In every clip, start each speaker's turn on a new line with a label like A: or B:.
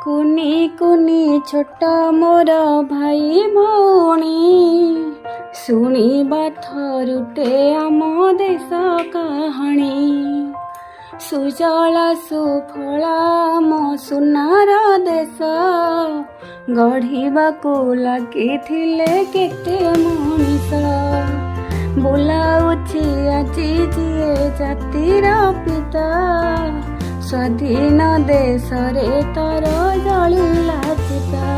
A: କୁନି କୁନି ଛୋଟ ମୋର ଭାଇ ଭଉଣୀ, ଶୁଣିବା ଥରୁଟେ ଆମ ଦେଶ କାହାଣୀ। ସୁଜଳା ସୁଫଳା ଆମ ସୁନାର ଦେଶ, ଗଢ଼ିବାକୁ ଲାଗିଥିଲେ କେତେ ମଣିଷ। ବୋଲାଉଛି ଆଜି ଯିଏ ଜାତିର ପିତା, ସ୍ୱାଧୀନ ଦେଶରେ ତର ଜଳିଲା ଚିତା।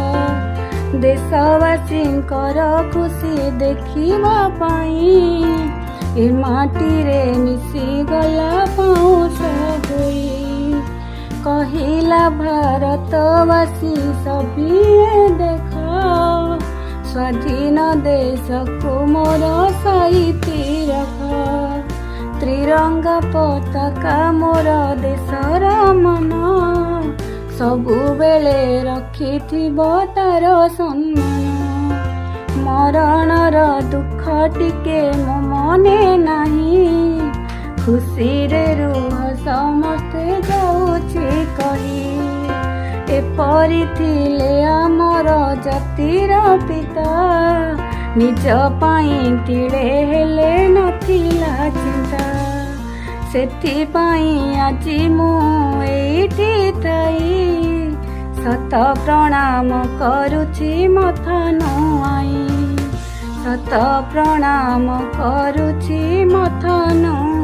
A: ଦେଶବାସୀଙ୍କର ଖୁସି ଦେଖିବା ପାଇଁ ଏ ମାଟିରେ ମିଶିଗଲା ପାଉଁଶ ହୋଇ। କହିଲା ଭାରତବାସୀ ସଭିଏ ଦେଖ, ସ୍ୱାଧୀନ ଦେଶକୁ ମୋର ସାଇତି ରଖ। ତ୍ରିରଙ୍ଗା ପତାକା ମୋର ଦେଶର ମନ, ସବୁବେଳେ ରଖିଥିବ ତାର ସମ୍ମାନ। ମରଣର ଦୁଃଖ ଟିକେ ମୋ ମନେ ନାହିଁ, ଖୁସିରେ ରୁହ ସମସ୍ତେ ଯାଉଛି କହି। ଏପରି ଥିଲେ ଆମର ଜାତିର ପିତା, ନିଜ ପାଇଁ ତିଳେ ହେଲେ ନଥିଲା ଚିନ୍ତା। ସେଥିପାଇଁ ଆଜି ମୁଁ ଏଇଠି ଥାଇ, ଶତ ପ୍ରଣାମ କରୁଛି ମଥା ନୁଆଁଇ। ଶତ ପ୍ରଣାମ କରୁଛି ମଥା ନୁଆଁଇ।